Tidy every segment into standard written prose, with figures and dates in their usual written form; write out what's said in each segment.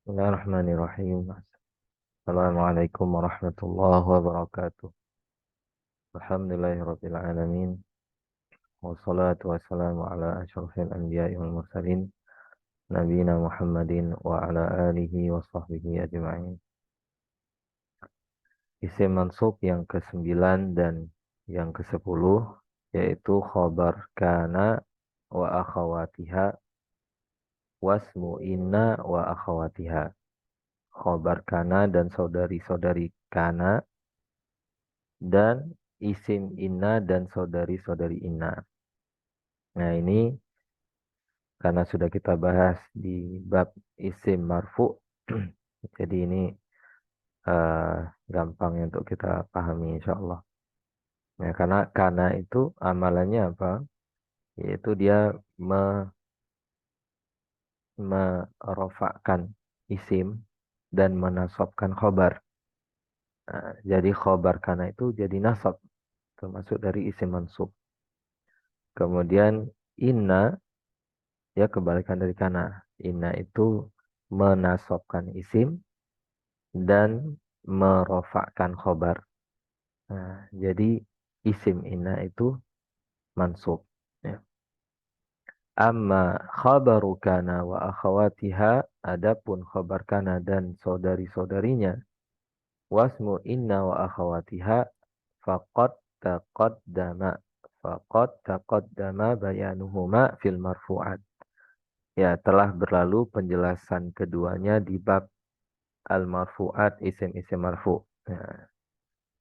Bismillahirrahmanirrahim. Assalamualaikum warahmatullahi wabarakatuh. Alhamdulillahirabbil alamin. Wassalatu wassalamu ala asyrofil anbiya'i wal mursalin nabiyina Muhammadin wa ala alihi wa sahbihi ajma'in. Isim mansub yang ke-9 dan yang ke-10 yaitu khabar kana wa akhawatiha wasmu inna wa akhawatiha. Khabar kana dan saudari-saudari kana dan isim inna dan saudari-saudari inna. Nah ini karena sudah kita bahas di bab isim marfu, jadi ini eh, gampang untuk kita pahami insya Allah. Nah, karena itu amalannya apa? Yaitu dia merofakkan isim dan menasabkan khobar. Nah, jadi khobar karena itu jadi nasab, termasuk dari isim mansub. Kemudian inna ya kebalikan dari kana. Inna itu menasabkan isim dan merofakkan khobar. Nah, jadi isim inna itu mansub. Ya. Amma khabaru kana wa akhawatiha, adapun khabar kana dan saudari-saudarinya, wasmu inna wa akhawatiha, faqad taqaddama. Faqad taqaddama bayanuhuma fil marfu'at. Ya, telah berlalu penjelasan keduanya di bab al-marfu'at, isim-isim marfu'. Nah,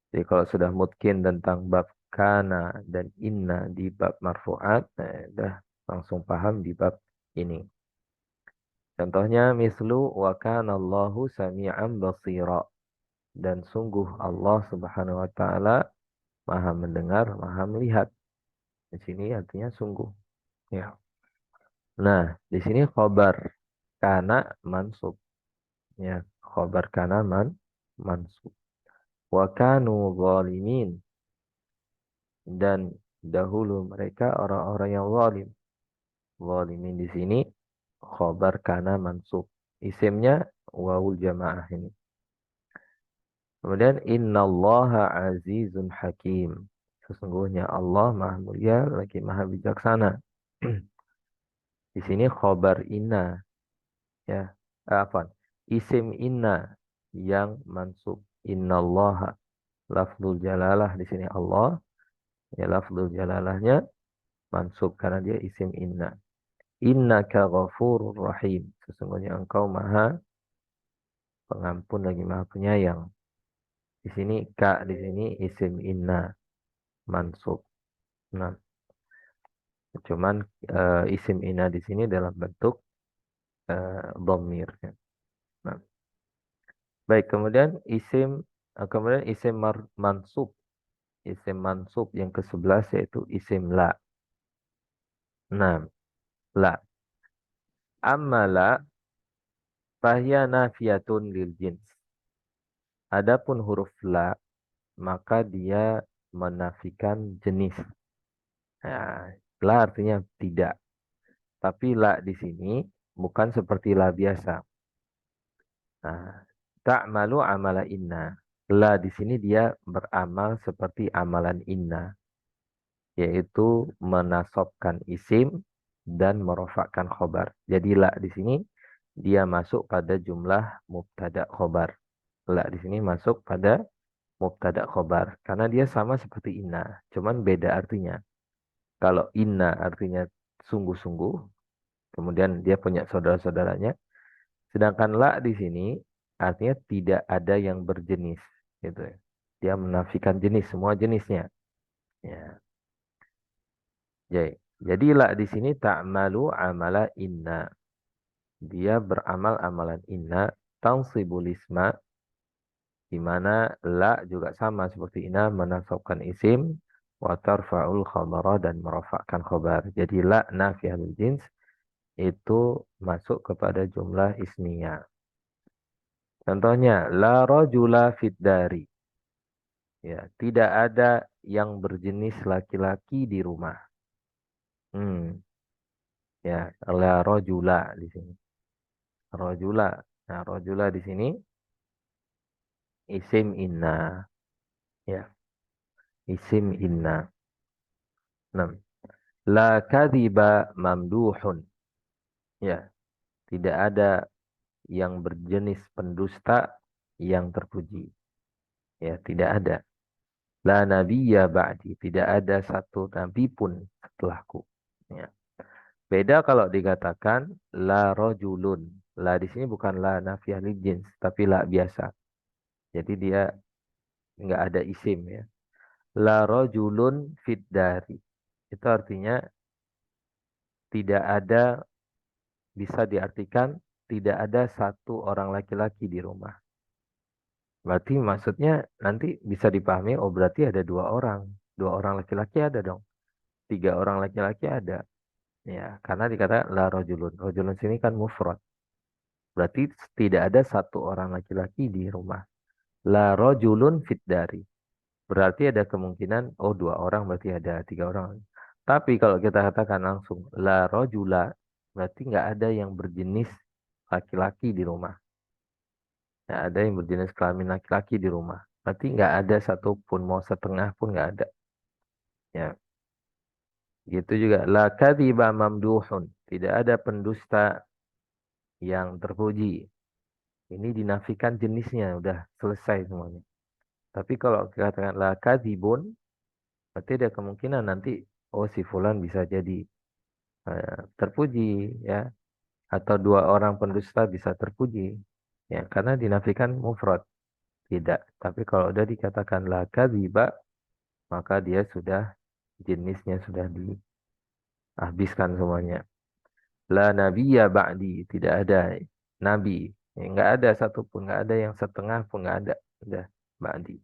jadi kalau sudah mungkin tentang bab kana dan inna di bab marfu'at, nah, udah langsung paham di bab ini. Contohnya mislu wa kana Allahu sami'an basira, dan sungguh Allah Subhanahu wa taala Maha mendengar, Maha melihat. Di sini artinya sungguh. Ya. Nah, di sini khobar kana mansub. Ya, khobar kana mansub. Wa kanu zalimin, dan dahulu mereka orang-orang yang zalim. Zalimin di sini khobar kana mansub. Isimnya wawul jamaah ini. Kemudian innallaha azizun hakim. Sesungguhnya Allah Maha Mulia lagi Maha Bijaksana. Di sini khobar inna ya. Apa? Isim inna yang mansub. Innallaha lafzul jalalah di sini Allah. Ya lafzul jalalahnya mansub karena dia isim inna. Innaka ghafurur rahim. Sesungguhnya engkau Maha Pengampun lagi Maha Penyayang. Di sini ka di sini isim inna mansub. Nah, cuman isim inna di sini dalam bentuk dhamir. Ya. Nah, baik kemudian isim mansub. Isim mansub yang ke-11 yaitu isim la. Nah, la. Amma la fahiya nafiyatun lil jins. Adapun huruf la maka dia menafikan jenis. Nah, la artinya tidak. Tapi la di sini bukan seperti la biasa. Nah, ta'malu amala inna. La di sini dia beramal seperti amalan inna, yaitu menasobkan isim dan merofakkan khobar. Jadi la di sini dia masuk pada jumlah mubtada khobar. La di sini masuk pada mubtada khobar karena dia sama seperti inna, cuman beda artinya. Kalau inna artinya sungguh-sungguh, kemudian dia punya saudara-saudaranya. Sedangkan la di sini artinya tidak ada yang berjenis, gitu ya. Dia menafikan jenis, semua jenisnya. Ya. Jadi la di sini ta'malu amala inna. Dia beramal amalan inna, tansibul isma, di mana la juga sama seperti inna menasabkan isim, wa tarfa'ul khabara dan merofakkan khobar. Jadi la nafiyahul jins itu masuk kepada jumlah ismiyah. Contohnya, la rajula fid dari. Ya, tidak ada yang berjenis laki-laki di rumah. Hmm, ya, la rajula di sini. Rajula. Nah, rojula di sini isim inna. Ya, isim inna. Nah, la kadhiba mamduhun. Ya, tidak ada yang berjenis pendusta yang terpuji. Ya, tidak ada. La nabiyya ba'di. Tidak ada satu nabi pun setelahku. Ya. Beda kalau dikatakan la rojulun. La di sini bukan la nafiyah lil jins, tapi la biasa. Jadi dia nggak ada isim ya. La rojulun fid dari. Itu artinya tidak ada, bisa diartikan tidak ada satu orang laki-laki di rumah. Berarti maksudnya nanti bisa dipahami, oh berarti ada dua orang. Dua orang laki-laki ada dong. Tiga orang laki-laki ada. Ya, karena dikata la rojulun. Rojulun sini kan mufrad. Berarti tidak ada satu orang laki-laki di rumah. La rojulun fit dari. Berarti ada kemungkinan, oh dua orang berarti ada tiga orang. Tapi kalau kita katakan langsung la rojula, berarti nggak ada yang berjenis laki-laki di rumah. Nggak ada yang berjenis kelamin laki-laki di rumah. Berarti nggak ada satupun, mau setengah pun nggak ada. Ya, gitu juga. La kadhiba mamduhun. Tidak ada pendusta yang terpuji. Ini dinafikan jenisnya, udah selesai semuanya. Tapi kalau kita katakan la kadhibun, berarti ada kemungkinan nanti, oh si fulan bisa jadi terpuji, ya. Atau dua orang pendusta bisa terpuji. Ya, karena dinafikan mufrad. Tidak. Tapi kalau udah dikatakan la kadhiba, maka dia sudah, jenisnya sudah dihabiskan semuanya. La nabiyya ba'di, tidak ada nabi. Ya, nggak ada satupun, nggak ada yang setengah pun nggak ada. Udah ba'di.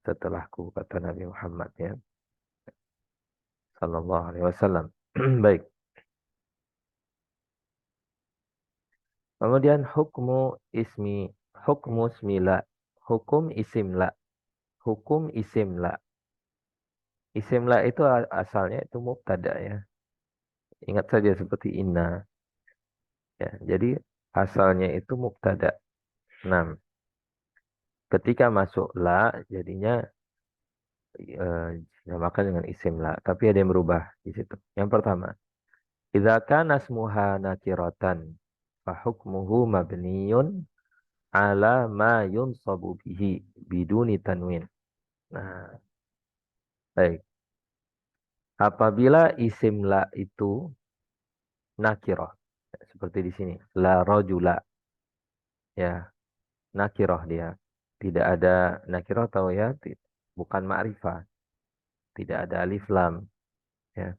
Setelahku, kata Nabi Muhammad ya. Sallallahu alaihi wasallam. Baik. Kemudian hukmu ismila. Hukum isim la. Hukum isim la. Isim la itu asalnya itu mubtada ya. Ingat saja seperti inna ya. Jadi asalnya itu mubtada. Nah, ketika masuk la jadinya dinamakan dengan isim la. Tapi ada yang berubah di situ. Yang pertama, idza kana ismuha nakiratan fa hukmuhu mabniyun ala ma yunsabu bihi biduni tanwin. Nah, baik. Apabila isim la itu nakirah, seperti di sini, la rojula, ya, nakirah dia. Tidak ada nakirah tahu ya, bukan ma'rifah, tidak ada alif lam, ya.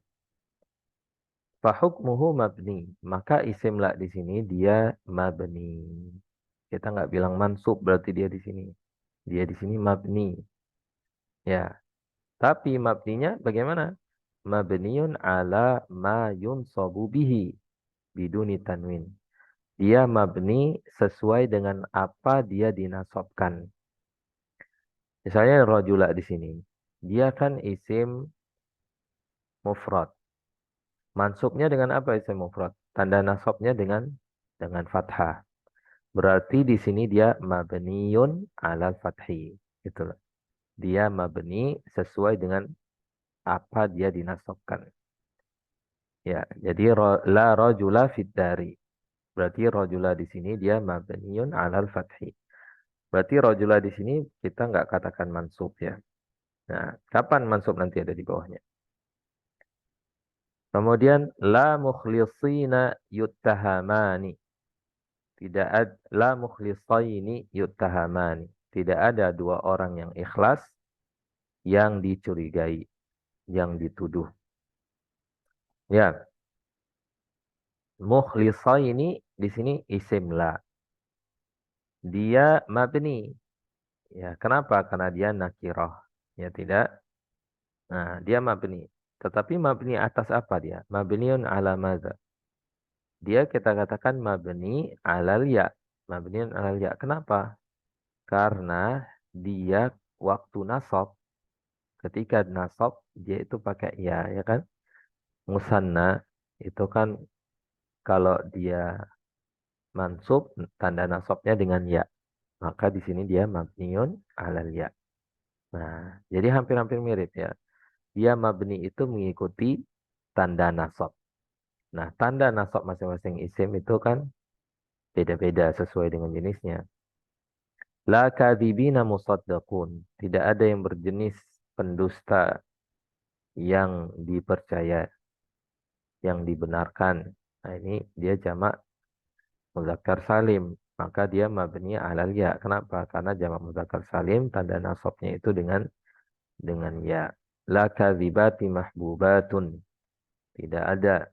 Fahukmuhu mabni, maka isim la di sini dia mabni. Kita nggak bilang mansub berarti dia di sini. Dia di sini mabni, ya. Tapi mabninya bagaimana? Mabniun ala ma yunsabu bihi biduni tanwin. Dia mabni sesuai dengan apa dia dinasobkan. Misalnya rojula di sini. Dia kan isim mufrad. Mansubnya dengan apa isim mufrad? Tanda nasabnya dengan fathah. Berarti di sini dia mabniun alal fathi. Gitu loh. Dia mabni sesuai dengan apa dia dinasabkan. Ya, jadi la rojula fid dari. Berarti rojula di sini dia mabniun alal fathi. Berarti rojula di sini kita nggak katakan mansub ya. Nah, kapan mansub nanti ada di bawahnya? Kemudian la mukhlisina yuttahamani. Tidak ada la mukhlisaini yuttahamani. Tidak ada dua orang yang ikhlas yang dicurigai, yang dituduh. Ya, mukhlisaini di sini isim la. Dia mabni. Ya, kenapa? Karena dia nakirah. Ya tidak. Nah, dia mabni. Tetapi mabni atas apa dia? Mabniun ala madza? Dia kita katakan mabni alal ya. Mabniun alal ya. Kenapa? Karena dia waktu nasab, ketika nasab dia itu pakai ya, ya kan? Musanna itu kan kalau dia mansub tanda nasabnya dengan ya. Maka di sini dia mabniun alal ya. Nah, jadi hampir-hampir mirip ya. Dia mabni itu mengikuti tanda nasab. Nah, tanda nasab masing-masing isim itu kan beda-beda sesuai dengan jenisnya. La kadhibina musaddaqun. Tidak ada yang berjenis pendusta yang dipercaya, yang dibenarkan. Nah, ini dia jamak muzakkar salim. Maka dia mabni alal ya. Kenapa? Karena jamak muzakkar salim tanda nasabnya itu dengan ya. La kadhibati mahbubatun. Tidak ada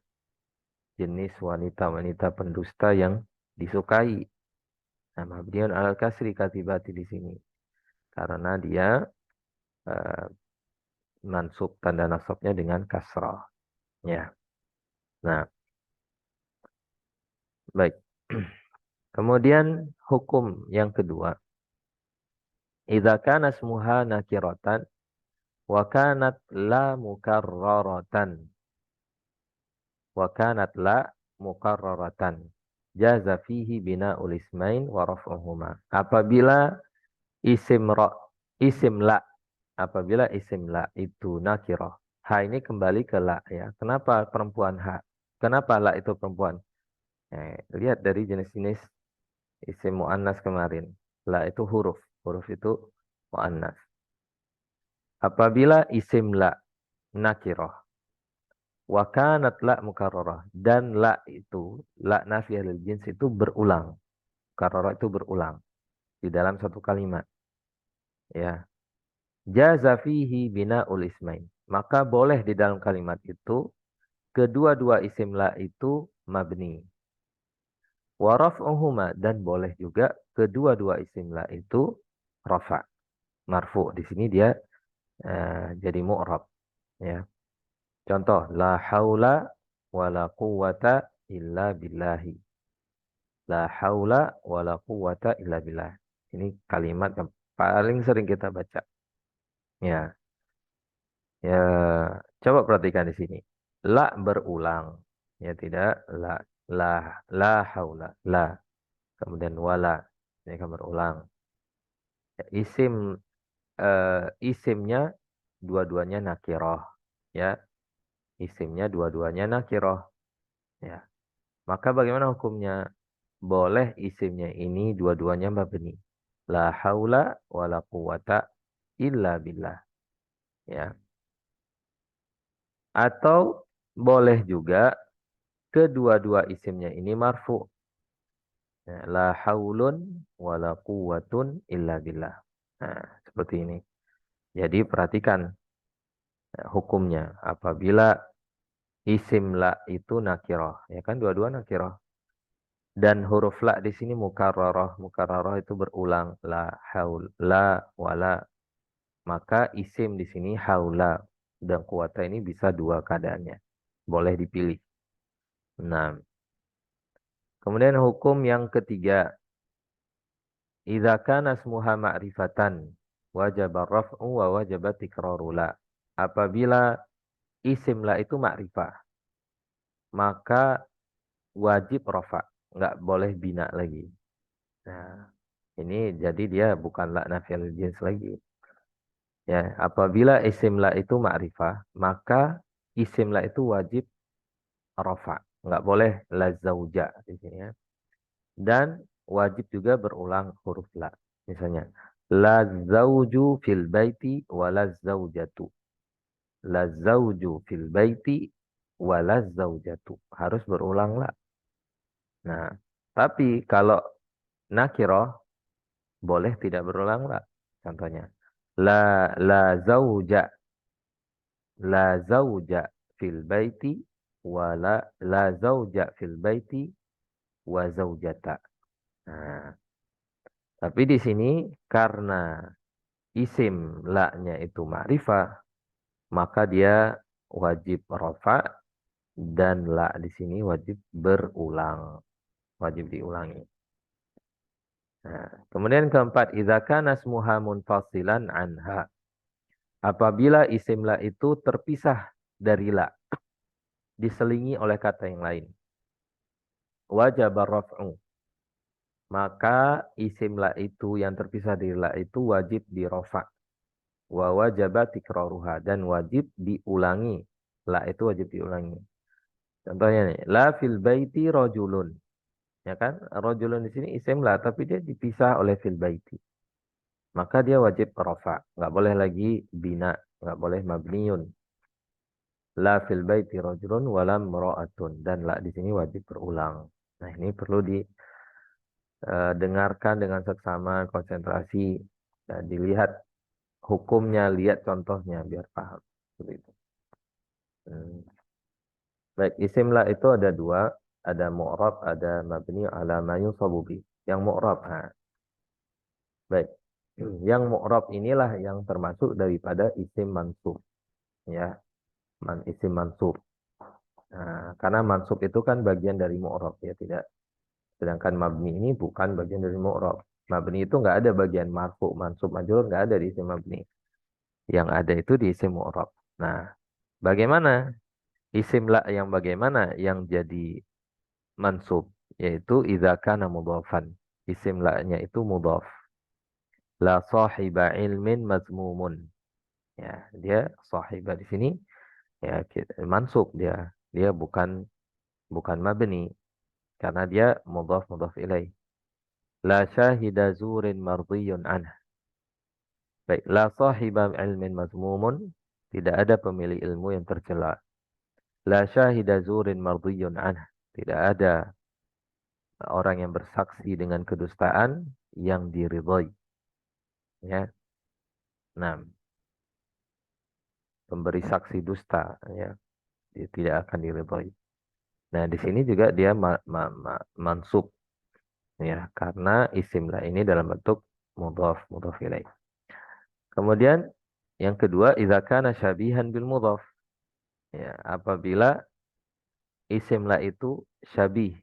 jenis wanita-wanita pendusta yang disukai. Nah, mabniun alal kasri katibati di sini. Karena dia eh, mansub tanda nasabnya dengan kasrah. Ya. Nah, baik. Kemudian hukum yang kedua. Idza kana ismuha nakiratan wa kanat la mukarraratan. Wa kanat la mukarraratan. Jaza fihi bina'ul ismain wa raf'uhuma. Isim ra, isim la, apabila isim la itu nakirah. Ha ini kembali ke la ya. Kenapa perempuan ha? Kenapa la itu perempuan? Lihat dari jenis-jenis isim mu'annas kemarin. La itu huruf. Huruf itu mu'annas. Apabila isim la nakirah. Wa kanat la mukarrarah. Dan la itu, la nafiyah lil jins itu berulang. Mukarrarah itu berulang. Di dalam satu kalimat. Ya. Jaza fihi bina'ul ismain. Maka boleh di dalam kalimat itu, kedua-dua isim la itu mabni. Wa raf'uhuma. Dan boleh juga kedua-dua isim la itu rafa. Marfu. Di sini dia jadi mu'rab. Ya. Contoh. La haula wa la quwwata illa billahi. La haula wa la quwwata illa billah. Ini kalimat yang paling sering kita baca. Ya. Ya, coba perhatikan di sini. La berulang. Ya tidak. La, la haula. La. Kemudian wala. Ini akan berulang. Ya, isimnya dua-duanya nakiroh. Ya, isimnya dua-duanya nakiroh. Ya. Maka bagaimana hukumnya? Boleh isimnya ini dua-duanya mabni. La haula wala quwata illa billah. Ya. Atau boleh juga kedua-dua isimnya ini marfu. Ya, la haulun wa la quwwatun illa billah. Nah, seperti ini. Jadi perhatikan hukumnya. Apabila isim la itu nakirah. Ya kan dua-dua nakirah. Dan huruf la di sini mukarrarah. Mukarrarah itu berulang. La haul, la wala. Maka isim di sini haula dan quwata ini bisa dua keadaannya. Boleh dipilih. Nah, kemudian hukum yang ketiga. Idza kana ismuha ma'rifatan wajib raf'u wa wajib tikraru la. Apabila isim la itu ma'rifah, maka wajib rafa, nggak boleh bina lagi. Nah, ini jadi dia bukan la nafiyal jins lagi. Ya, apabila isim la itu ma'rifah, maka isim la itu wajib rafa, nggak boleh la zauja di sini ya. Dan wajib juga berulang huruf la. Misalnya, la zauju fil baiti wa la zaujatu. La zauju fil baiti wa la zaujatu. Harus berulang la. Nah, tapi kalau nakiroh boleh tidak berulang la. Contohnya, la zauja, la zauja fil baiti wa la zauja fil baiti wa zaujata. Nah, tapi di sini karena isim la-nya itu ma'rifah, maka dia wajib rafa dan la di sini wajib berulang, wajib diulangi. Nah, kemudian keempat, idza kana ismuha munfasilan anha. Apabila isim la itu terpisah dari la, diselingi oleh kata yang lain. Wajib raf'u. maka isim la itu yang terpisah dari la itu wajib dirofa. Wa wajaba tikraruha. Dan wajib diulangi. La itu wajib diulangi. Contohnya nih, la fil baiti rojulun. Ya kan? Rojulun di sini isim la, tapi dia dipisah oleh fil baiti. Maka dia wajib rofa. Nggak boleh lagi bina. Nggak boleh mabniun. La fil baiti rajulun walam mra'atun. Dan la di sini wajib berulang. Nah, ini perlu didengarkan dengan seksama, konsentrasi, dan dilihat hukumnya, lihat contohnya biar paham. Seperti itu. Hmm. Baik, isim la itu ada dua, ada mu'rab, ada mabni ala ma yunsabu bi. Yang mu'rab, nah, baik. Yang mu'rab inilah yang termasuk daripada isim mansub, ya, isim mansub. Nah, karena mansub itu kan bagian dari mu'rab, ya tidak. Sedangkan mabni ini bukan bagian dari mu'rab. Mabni itu nggak ada bagian marfu, mansub, majrur, nggak ada di isim mabni. Yang ada itu di isim mu'rab. Nah, bagaimana isim la yang bagaimana yang jadi mansub? Yaitu idza kana mudhafan. Isim la-nya itu mudhaf. La sahiba ilmin mazmumun. Ya, dia sahiba di sini ya mansub dia. Dia bukan mabni karena dia mudhaf ilaih. La syahida zurin mardiyun anhu. Baik, la sahiba ilmin mazmumun, tidak ada pemilik ilmu yang tercela. La syahida zurin mardiyun anhu, tidak ada orang yang bersaksi dengan kedustaan yang diridhoi. Ya, nah, pemberi saksi dusta, ya, dia tidak akan diridhoi. Nah, di sini juga dia mansub, ya, karena isim la ini dalam bentuk mudhaf ilaih. Kemudian yang kedua, idza kana syabihan bil mudhaf. Ya, apabila isim la itu syabih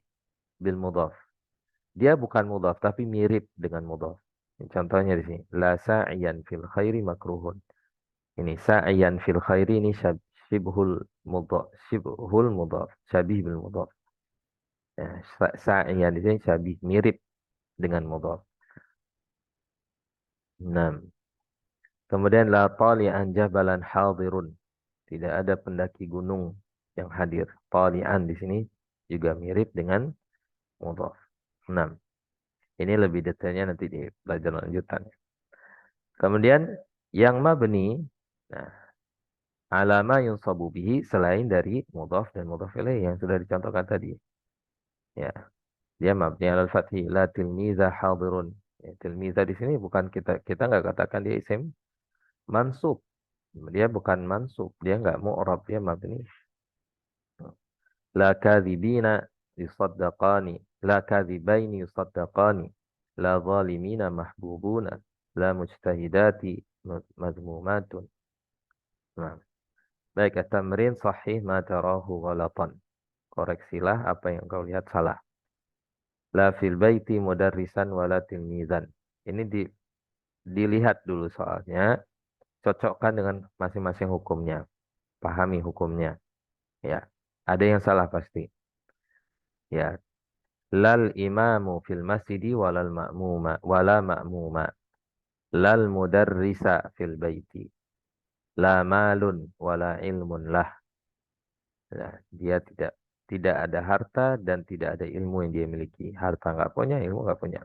bil mudhaf. Dia bukan mudhaf tapi mirip dengan mudhaf. Contohnya di sini, la sa'iyan fil khairi makruhun. Ini sa'iyan fil khairi ini syibhul mudhaf, syabih bil mudhaf. Ya, sa'iyan di sini syabih mirip dengan mudhaf. 6. Kemudian la tali'an jabalan hadirun. Tidak ada pendaki gunung yang hadir. Tali'an di sini juga mirip dengan mudhaf. 6. Ini lebih detailnya nanti di pelajaran lanjutan. Kemudian yang mabni, nah, alama yunsabu bihi selain dari mudhaf dan mudhaf ilaih yang sudah dicontohkan tadi. Ya, dia mabni alal fathi la tilmiza hadirun. Ya, tilmiza di sini bukan kita nggak katakan dia isim mansub. Dia bukan mansub, dia nggak mu'rab, dia mabni. La kadhibina yusaddaqani, la kadhibaini yusaddaqani, la zalimina mahbubuna, la mujtahidati mazmumatun. Nah, baik, at-tamrin sahih ma tarahu ghalatan. Koreksilah apa yang kau lihat salah. La fil baiti mudarrisan wala tilmizan. Ini dilihat dulu soalnya, cocokkan dengan masing-masing hukumnya. Pahami hukumnya. Ya, ada yang salah pasti. Ya, lal imamu fil masjidi walal ma'muma wala ma'muma. Lal mudarrisa fil baiti. La malun wala ilmun lah. Nah, dia tidak ada harta dan tidak ada ilmu yang dia miliki. Harta nggak punya, ilmu nggak punya.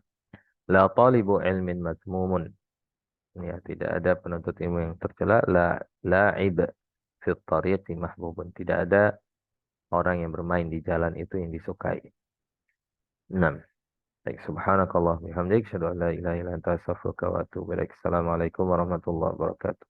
La talibu ilmin mazmumun. Ya, tidak ada penuntut ilmu yang tercela. La'ib fit tariqi mahbubun. Tidak ada orang yang bermain di jalan itu yang disukai. 6. Baik, subhanakallah bihamdik. Asyhadu an la ilaha illa anta astaghfiruka wa atubu ilaik. Assalamualaikum warahmatullahi wabarakatuh.